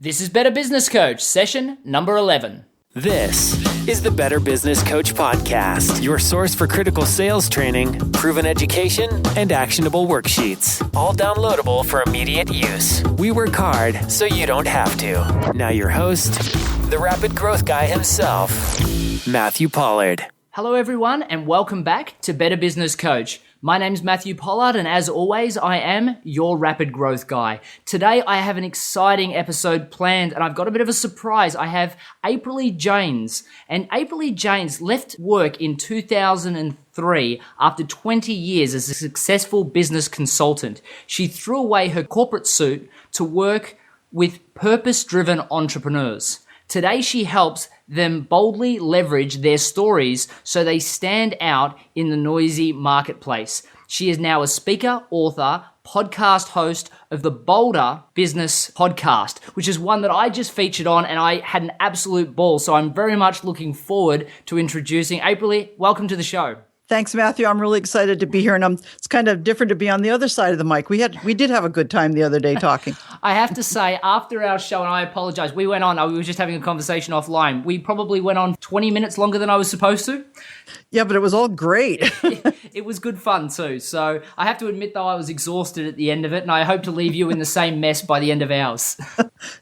This is Better Business Coach, session number 11. This is the Better Business Coach Podcast, your source for critical sales training, proven education, and actionable worksheets, all downloadable for immediate use. We work hard so you don't have to. Now your host, the rapid growth guy himself, Matthew Pollard. Hello everyone and welcome back to Better Business Coach. My name's Matthew Pollard and as always, I am your rapid growth guy. Today I have an exciting episode planned and I've got a bit of a surprise. I have Aprille Janes, and Aprille Janes left work in 2003 after 20 years as a successful business consultant. She threw away her corporate suit to work with purpose-driven entrepreneurs. Today, she helps them boldly leverage their stories so they stand out in the noisy marketplace. She is now a speaker, author, podcast host of the Bolder Business Podcast, which is one that I just featured on and I had an absolute ball. So I'm very much looking forward to introducing Aprille. Welcome to the show. Thanks, Matthew. I'm really excited to be here, and it's kind of different to be on the other side of the mic. We did have a good time the other day talking. I have to say, after our show, and I apologize, we were just having a conversation offline. We probably went on 20 minutes longer than I was supposed to. Yeah, but it was all great. It was good fun too. So I have to admit, though, I was exhausted at the end of it, and I hope to leave you in the same mess by the end of ours.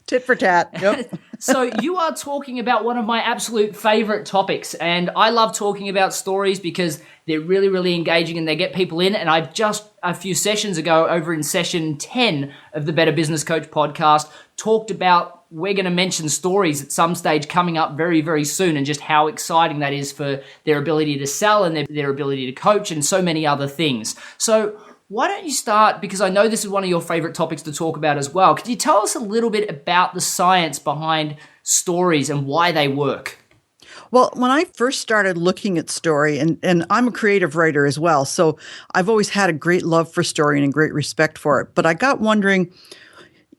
Tit for tat. Yep. So you are talking about one of my absolute favorite topics, and I love talking about stories because they're really, really engaging and they get people in. And I've just a few sessions ago, over in session 10 of the Better Business Coach podcast, talked about we're going to mention stories at some stage coming up very, very soon, and just how exciting that is for their ability to sell and their ability to coach and so many other things. So why don't you start, because I know this is one of your favorite topics to talk about as well. Could you tell us a little bit about the science behind stories and why they work? Well, when I first started looking at story, and I'm a creative writer as well, so I've always had a great love for story and a great respect for it. But I got wondering,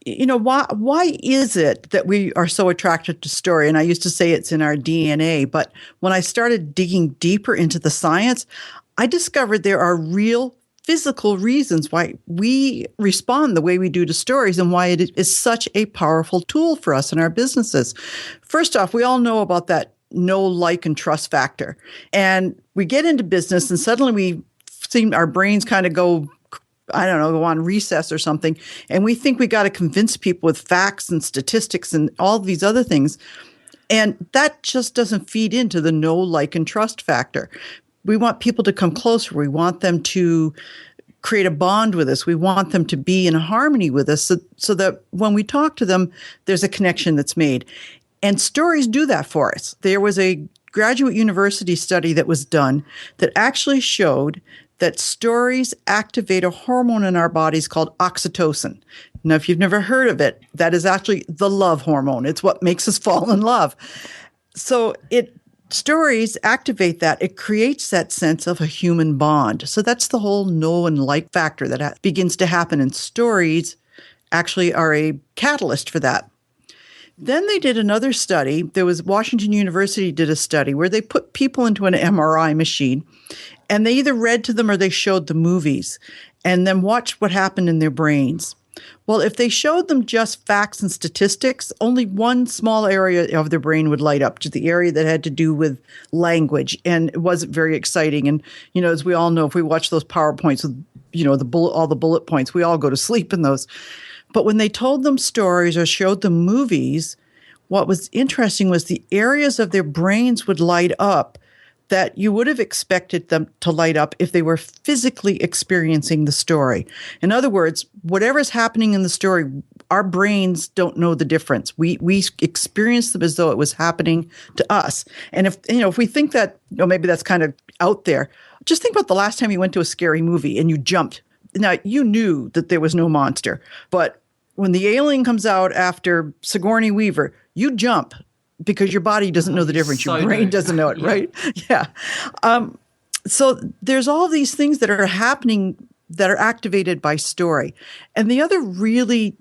why is it that we are so attracted to story? And I used to say it's in our DNA. But when I started digging deeper into the science, I discovered there are real physical reasons why we respond the way we do to stories and why it is such a powerful tool for us in our businesses. First off, we all know about that know, like, and trust factor. And we get into business and suddenly we seem our brains kind of go on recess or something. And we think we got to convince people with facts and statistics and all these other things. And that just doesn't feed into the know, like, and trust factor. We want people to come closer. We want them to create a bond with us. We want them to be in harmony with us so that when we talk to them, there's a connection that's made. And stories do that for us. There was a graduate university study that was done that actually showed that stories activate a hormone in our bodies called oxytocin. Now, if you've never heard of it, that is actually the love hormone. It's what makes us fall in love. So stories activate that. It creates that sense of a human bond. So that's the whole know and like factor that begins to happen. And stories actually are a catalyst for that. Then they did another study. There was Washington University did a study where they put people into an MRI machine and they either read to them or they showed them movies and then watched what happened in their brains. Well, if they showed them just facts and statistics, only one small area of their brain would light up, just the area that had to do with language. And it wasn't very exciting. And, as we all know, if we watch those PowerPoints with, all the bullet points, we all go to sleep in those. But when they told them stories or showed them movies, what was interesting was the areas of their brains would light up that you would have expected them to light up if they were physically experiencing the story. In other words, whatever's happening in the story, our brains don't know the difference. We experience them as though it was happening to us. And if we think that, maybe that's kind of out there, just think about the last time you went to a scary movie and you jumped. Now, you knew that there was no monster, but when the alien comes out after Sigourney Weaver, you jump because your body doesn't know the difference. Your brain doesn't know it, right? Yeah. So there's all these things that are happening that are activated by story. And the other really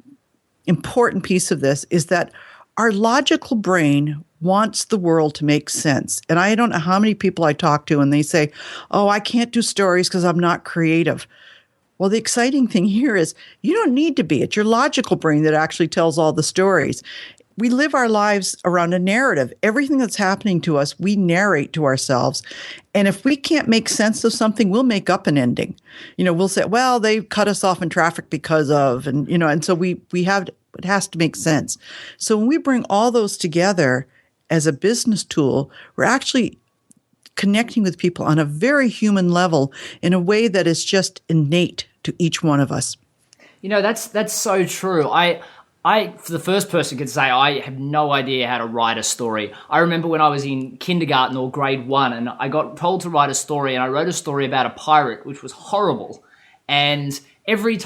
important piece of this is that our logical brain wants the world to make sense. And I don't know how many people I talk to and they say, oh, I can't do stories because I'm not creative. Well, the exciting thing here is you don't need to be. It's your logical brain that actually tells all the stories. We live our lives around a narrative. Everything that's happening to us, we narrate to ourselves. And if we can't make sense of something, we'll make up an ending. We'll say, well, they cut us off in traffic because of, and so we have, it has to make sense. So when we bring all those together as a business tool, we're actually connecting with people on a very human level in a way that is just innate to each one of us. That's so true. I, for the first person, could say I have no idea how to write a story. I remember when I was in kindergarten or grade 1 and I got told to write a story, and I wrote a story about a pirate, which was horrible. And every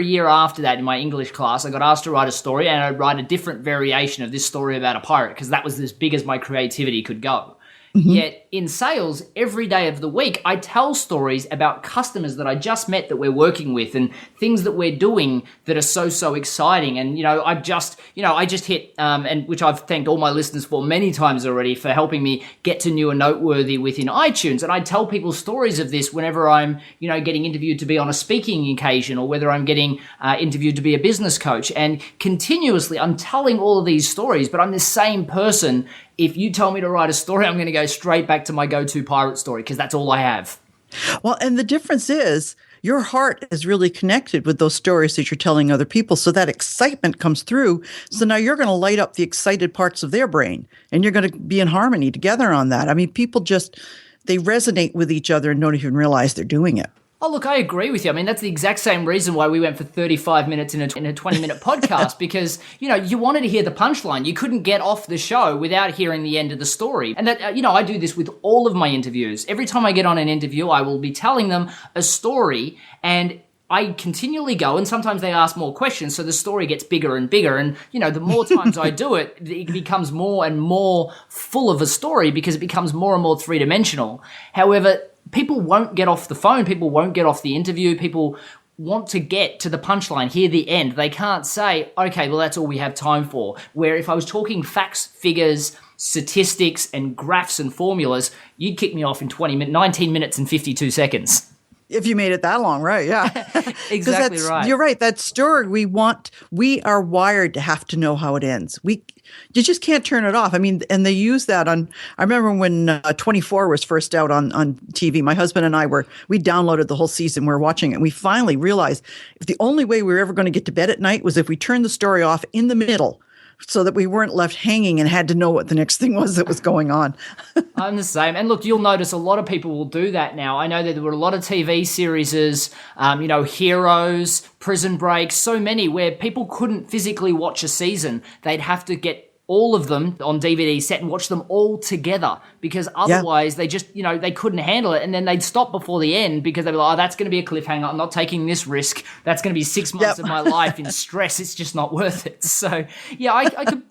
year after that in my English class, I got asked to write a story, and I'd write a different variation of this story about a pirate because that was as big as my creativity could go. Mm-hmm. Yet in sales, every day of the week, I tell stories about customers that I just met that we're working with and things that we're doing that are so exciting. And, I just hit, and which I've thanked all my listeners for many times already for helping me get to new and noteworthy within iTunes. And I tell people stories of this whenever I'm, getting interviewed to be on a speaking occasion or whether I'm getting interviewed to be a business coach. And continuously, I'm telling all of these stories, but I'm the same person. If you tell me to write a story, I'm going to go straight back to my go-to pirate story because that's all I have. Well, and the difference is your heart is really connected with those stories that you're telling other people. So that excitement comes through. So now you're going to light up the excited parts of their brain and you're going to be in harmony together on that. I mean, people they resonate with each other and don't even realize they're doing it. Oh, look, I agree with you. I mean, that's the exact same reason why we went for 35 minutes in a 20-minute podcast because, you wanted to hear the punchline. You couldn't get off the show without hearing the end of the story. And that, I do this with all of my interviews. Every time I get on an interview, I will be telling them a story, and I continually go, and sometimes they ask more questions, so the story gets bigger and bigger. And, the more times I do it, it becomes more and more full of a story because it becomes more and more three-dimensional. However, people won't get off the phone. People won't get off the interview. People want to get to the punchline, hear the end. They can't say, okay, well, that's all we have time for. Where if I was talking facts, figures, statistics, and graphs and formulas, you'd kick me off in 19 minutes and 52 seconds. If you made it that long, right? Yeah. Exactly right. You're right. That story we are wired to have to know how it ends. You just can't turn it off. I mean, and they use that I remember when 24 was first out on TV, my husband and we downloaded the whole season. We were watching it. And we finally realized if the only way we were ever going to get to bed at night was if we turned the story off in the middle, so that we weren't left hanging and had to know what the next thing was that was going on. I'm the same. And look, you'll notice a lot of people will do that now. I know that there were a lot of TV series, Heroes, Prison Break, so many where people couldn't physically watch a season. They'd have to get all of them on DVD set and watch them all together because otherwise they just, they couldn't handle it. And then they'd stop before the end because they'd be like, oh, that's going to be a cliffhanger. I'm not taking this risk. That's going to be 6 months of my life in stress. It's just not worth it. So yeah,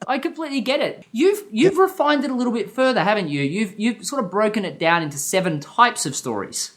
I completely get it. You've refined it a little bit further, haven't you? You've sort of broken it down into 7 types of stories.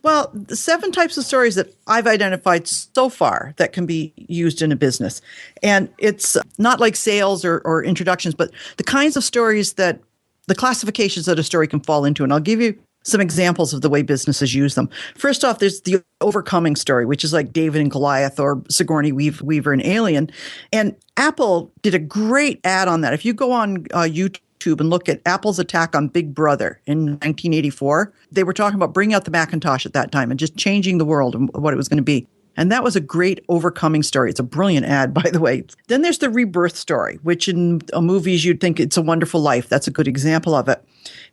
Well, the 7 types of stories that I've identified so far that can be used in a business. And it's not like sales or introductions, but the kinds of stories that the classifications that a story can fall into. And I'll give you some examples of the way businesses use them. First off, there's the overcoming story, which is like David and Goliath or Sigourney Weaver and Alien. And Apple did a great ad on that. If you go on YouTube and look at Apple's attack on Big Brother in 1984, they were talking about bringing out the Macintosh at that time and just changing the world and what it was going to be. And that was a great overcoming story. It's a brilliant ad, by the way. Then there's the rebirth story, which in movies you'd think It's a Wonderful Life. That's a good example of it.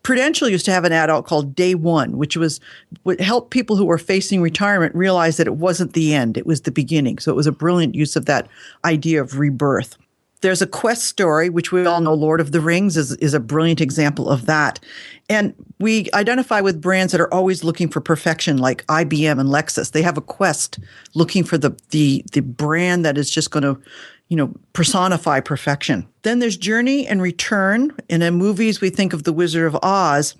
Prudential used to have an ad out called Day One, which would help people who were facing retirement realize that it wasn't the end, it was the beginning. So it was a brilliant use of that idea of rebirth. There's a quest story, which we all know Lord of the Rings is a brilliant example of that. And we identify with brands that are always looking for perfection, like IBM and Lexus. They have a quest looking for the brand that is just going to, personify perfection. Then there's journey and return. And in movies, we think of The Wizard of Oz.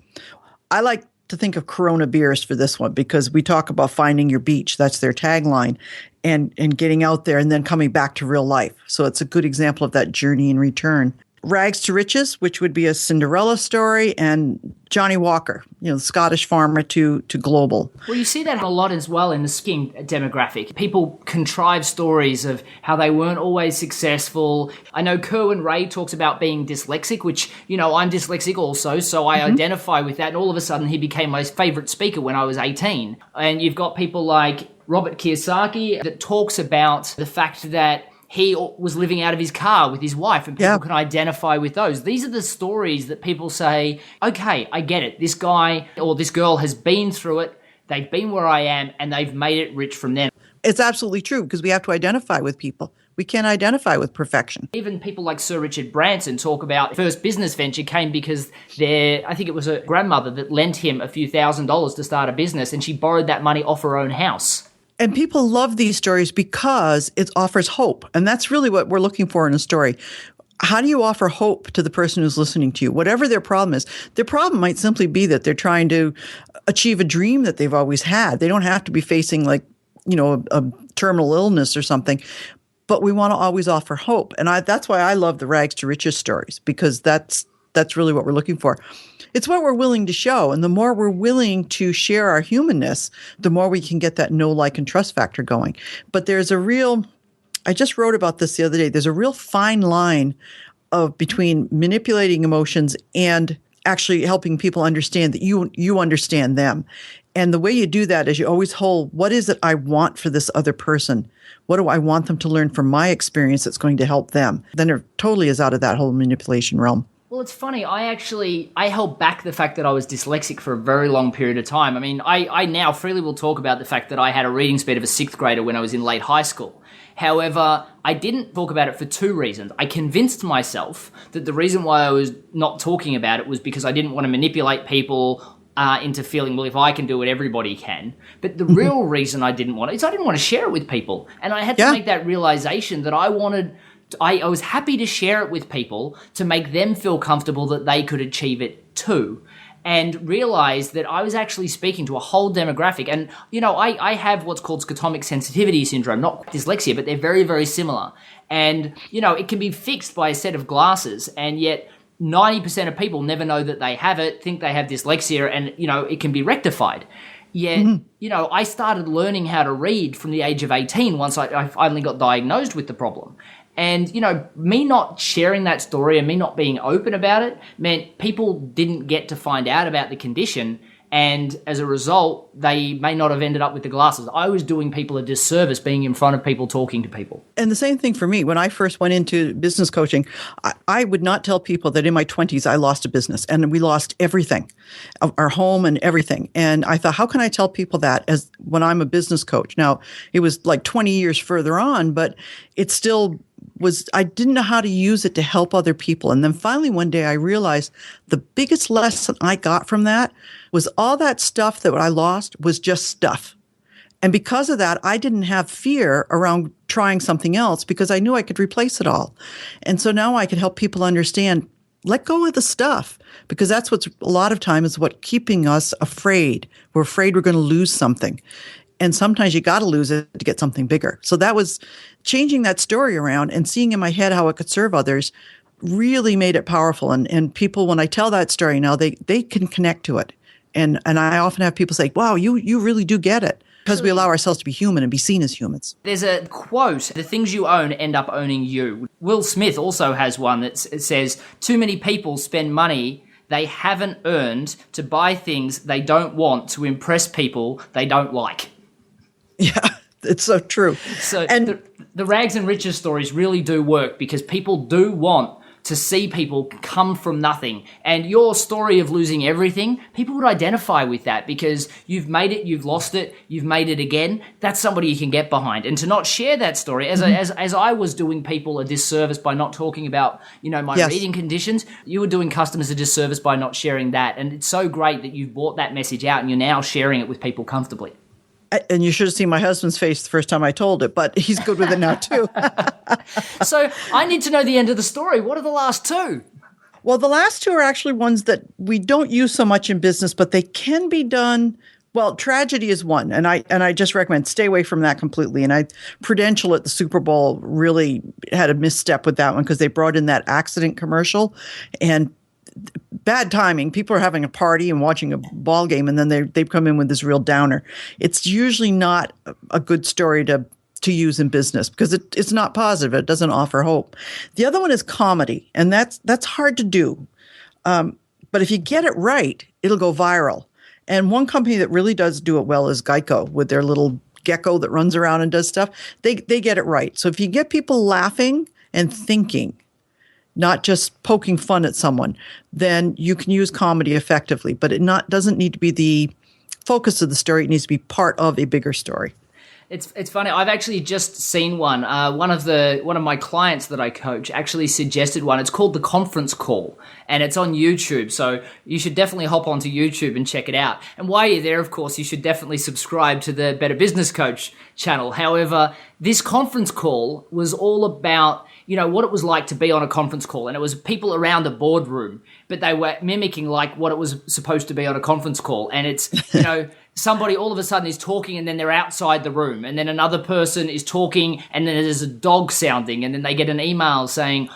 I like to think of Corona beers for this one because we talk about finding your beach. That's their tagline. And getting out there and then coming back to real life. So it's a good example of that journey and return. Rags to Riches, which would be a Cinderella story, and Johnny Walker, the Scottish farmer to global. Well, you see that a lot as well in the skiing demographic. People contrive stories of how they weren't always successful. I know Kerwin Ray talks about being dyslexic, which, I'm dyslexic also, so I identify with that. And all of a sudden, he became my favorite speaker when I was 18. And you've got people like Robert Kiyosaki that talks about the fact that he was living out of his car with his wife, and people can identify with those. These are the stories that people say, okay, I get it. This guy or this girl has been through it. They've been where I am, and they've made it rich from them. It's absolutely true, because we have to identify with people. We can't identify with perfection. Even people like Sir Richard Branson talk about first business venture came because I think it was a grandmother that lent him a few $1,000s to start a business, and she borrowed that money off her own house. And people love these stories because it offers hope. And that's really what we're looking for in a story. How do you offer hope to the person who's listening to you? Whatever their problem is. Their problem might simply be that they're trying to achieve a dream that they've always had. They don't have to be facing a terminal illness or something. But we want to always offer hope. And that's why I love the Rags to Riches stories, because that's really what we're looking for. It's what we're willing to show. And the more we're willing to share our humanness, the more we can get that know, like, and trust factor going. But there's I just wrote about this the other day. There's a real fine line between manipulating emotions and actually helping people understand that you understand them. And the way you do that is you always hold, what is it I want for this other person? What do I want them to learn from my experience that's going to help them? Then it totally is out of that whole manipulation realm. Well, it's funny. I held back the fact that I was dyslexic for a very long period of time. I mean, I now freely will talk about the fact that I had a reading speed of a 6th grader when I was in late high school. However, I didn't talk about it for 2 reasons. I convinced myself that the reason why I was not talking about it was because I didn't want to manipulate people into feeling, well, if I can do it, everybody can. But the real reason I didn't want it is I didn't want to share it with people. And I had to make that realization that I was happy to share it with people to make them feel comfortable that they could achieve it too, and realize that I was actually speaking to a whole demographic. And, I have what's called scotomic sensitivity syndrome, not dyslexia, but they're very, very similar. And, it can be fixed by a set of glasses, and yet 90% of people never know that they have it, think they have dyslexia, and, it can be rectified. Yet, I started learning how to read from the age of 18 once I finally got diagnosed with the problem. And, me not sharing that story and me not being open about it meant people didn't get to find out about the condition. And as a result, they may not have ended up with the glasses. I was doing people a disservice being in front of people, talking to people. And the same thing for me. When I first went into business coaching, I would not tell people that in my 20s, I lost a business and we lost everything, our home and everything. And I thought, how can I tell people that as when I'm a business coach? Now, it was like 20 years further on, but it still I didn't know how to use it to help other people. And then finally one day I realized the biggest lesson I got from that was all that stuff that I lost was just stuff. And because of that, I didn't have fear around trying something else because I knew I could replace it all. And so now I can help people understand, let go of the stuff, because that's what's a lot of time is what keeping us afraid. We're afraid we're going to lose something. And sometimes you got to lose it to get something bigger. So that was changing that story around and seeing in my head how it could serve others really made it powerful. And people, when I tell that story now, they can connect to it. And I often have people say, wow, you really do get it. Because we allow ourselves to be human and be seen as humans. There's a quote, the things you own end up owning you. Will Smith also has one that says, too many people spend money they haven't earned to buy things they don't want to impress people they don't like. Yeah, it's so true. So the rags and riches stories really do work because people do want to see people come from nothing. And your story of losing everything, people would identify with that because you've made it, you've lost it, you've made it again. That's somebody you can get behind. And to not share that story, as I was doing people a disservice by not talking about, my reading conditions, you were doing customers a disservice by not sharing that. And it's so great that you've brought that message out and you're now sharing it with people comfortably. And you should have seen my husband's face the first time I told it, but he's good with it now too. So I need to know the end of the story. What are the last 2? Well, the last 2 are actually ones that we don't use so much in business, but they can be done Well, tragedy is one, and I just recommend stay away from that completely. And Prudential at the Super Bowl really had a misstep with that one because they brought in that accident commercial, and bad timing. People are having a party and watching a ball game, and then they've come in with this real downer. It's usually not a good story to use in business because it's not positive. It doesn't offer hope. The other one is comedy, and that's hard to do. But if you get it right, it'll go viral. And one company that really does do it well is Geico with their little gecko that runs around and does stuff. They get it right. So if you get people laughing and thinking, not just poking fun at someone, then you can use comedy effectively. But it doesn't need to be the focus of the story. It needs to be part of a bigger story. It's funny. I've actually just seen one. One of my clients that I coach actually suggested one. It's called The Conference Call, and it's on YouTube. So you should definitely hop onto YouTube and check it out. And while you're there, of course, you should definitely subscribe to the Better Business Coach channel. However, this conference call was all about, what it was like to be on a conference call. And it was people around a boardroom, but they were mimicking like what it was supposed to be on a conference call. And it's, somebody all of a sudden is talking and then they're outside the room, and then another person is talking and then there's a dog sounding, and then they get an email saying,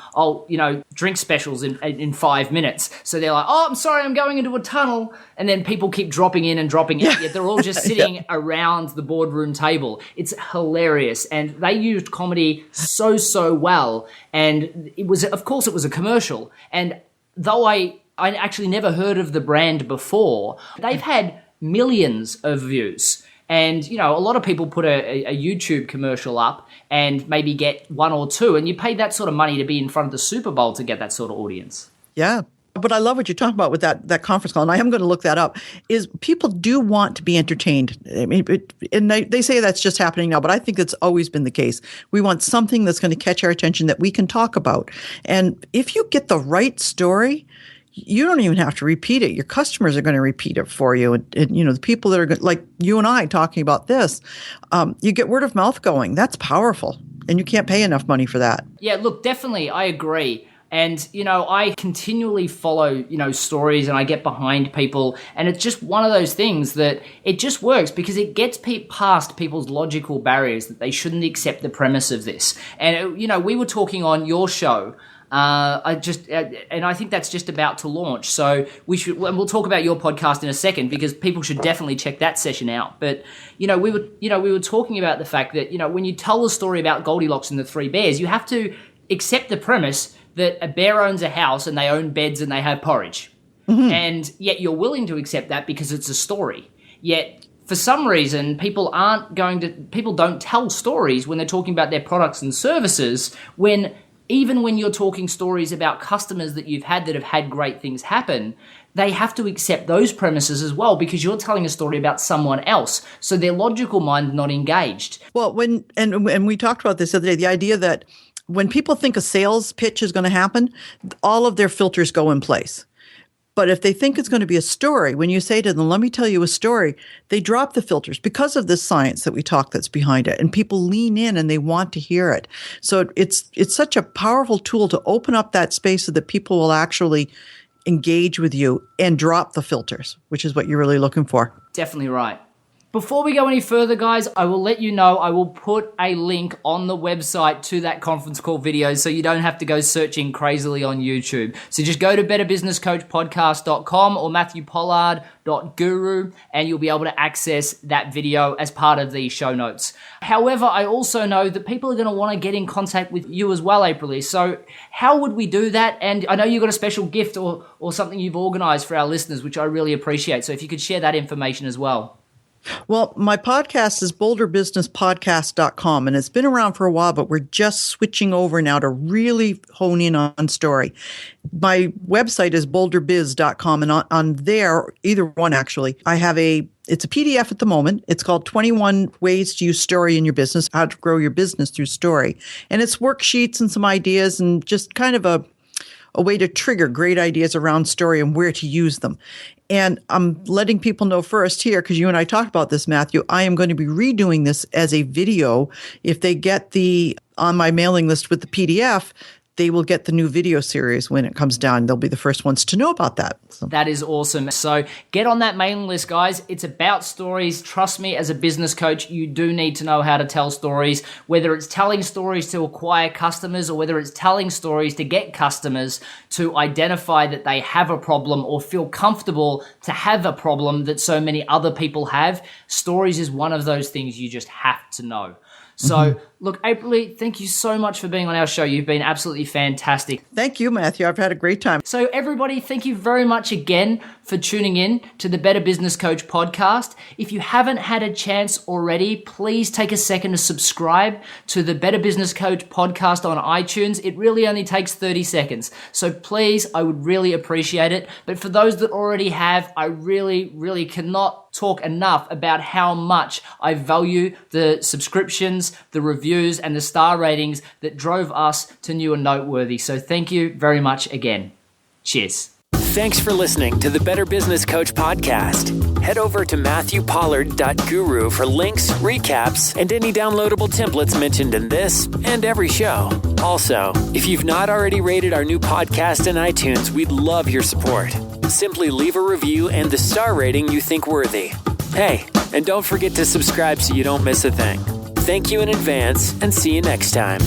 drink specials in 5 minutes. So they're like, I'm sorry, I'm going into a tunnel. And then people keep dropping in and dropping out, yet they're all just sitting around the boardroom table. It's hilarious. And they used comedy so well. And it was a commercial. And though I actually never heard of the brand before, they've had millions of views. And, a lot of people put a YouTube commercial up and maybe get one or two, and you pay that sort of money to be in front of the Super Bowl to get that sort of audience. Yeah. But I love what you're talking about with that conference call, and I am going to look that up, is people do want to be entertained. I mean, and they say that's just happening now, but I think it's always been the case. We want something that's going to catch our attention that we can talk about. And if you get the right story, you don't even have to repeat it. Your customers are going to repeat it for you. And the people that are like you and I talking about this, you get word of mouth going. That's powerful. And you can't pay enough money for that. Yeah, look, definitely. I agree. And, I continually follow, stories, and I get behind people. And it's just one of those things that it just works because it gets past people's logical barriers that they shouldn't accept the premise of this. And, we were talking on your show. And I think that's just about to launch. So we'll talk about your podcast in a second because people should definitely check that session out. But, we were talking about the fact that, when you tell the story about Goldilocks and the Three Bears, you have to accept the premise that a bear owns a house and they own beds and they have porridge. Mm-hmm. And yet you're willing to accept that because it's a story. Yet for some reason, people don't tell stories when they're talking about their products and services, even when you're talking stories about customers that you've had that have had great things happen, they have to accept those premises as well because you're telling a story about someone else. So their logical mind not engaged. Well, and we talked about this the other day, the idea that when people think a sales pitch is going to happen, all of their filters go in place. But if they think it's going to be a story, when you say to them, let me tell you a story, they drop the filters because of this science that we talk that's behind it. And people lean in and they want to hear it. So it's such a powerful tool to open up that space so that people will actually engage with you and drop the filters, which is what you're really looking for. Definitely right. Before we go any further, guys, I will let you know I will put a link on the website to that conference call video so you don't have to go searching crazily on YouTube. So just go to betterbusinesscoachpodcast.com or matthewpollard.guru and you'll be able to access that video as part of the show notes. However, I also know that people are going to want to get in contact with you as well, Aprille. So how would we do that? And I know you've got a special gift or something you've organized for our listeners, which I really appreciate. So if you could share that information as well. Well, my podcast is boulderbusinesspodcast.com, and it's been around for a while, but we're just switching over now to really hone in on story. My website is boulderbiz.com, and on there, either one actually, I have it's a PDF at the moment. It's called 21 Ways to Use Story in Your Business, How to Grow Your Business Through Story. And it's worksheets and some ideas and just kind of a way to trigger great ideas around story and where to use them. And I'm letting people know first here, because you and I talked about this, Matthew, I am going to be redoing this as a video. If they get on my mailing list with the PDF, they will get the new video series when it comes down. They'll be the first ones to know about that. So. That is awesome. So get on that mailing list, guys. It's about stories. Trust me, as a business coach, you do need to know how to tell stories, whether it's telling stories to acquire customers or whether it's telling stories to get customers to identify that they have a problem or feel comfortable to have a problem that so many other people have. Stories is one of those things you just have to know. So, look, Aprille, thank you so much for being on our show. You've been absolutely fantastic. Thank you, Matthew. I've had a great time. So, everybody, thank you very much again for tuning in to the Better Business Coach podcast. If you haven't had a chance already, please take a second to subscribe to the Better Business Coach podcast on iTunes. It really only takes 30 seconds. So please, I would really appreciate it. But for those that already have, I really cannot talk enough about how much I value the subscriptions, the reviews, and the star ratings that drove us to New and Noteworthy. So thank you very much again. Cheers. Thanks for listening to the Better Business Coach podcast. Head over to MatthewPollard.guru for links, recaps, and any downloadable templates mentioned in this and every show. Also, if you've not already rated our new podcast in iTunes, we'd love your support. Simply leave a review and the star rating you think worthy. Hey, and don't forget to subscribe so you don't miss a thing. Thank you in advance, and see you next time.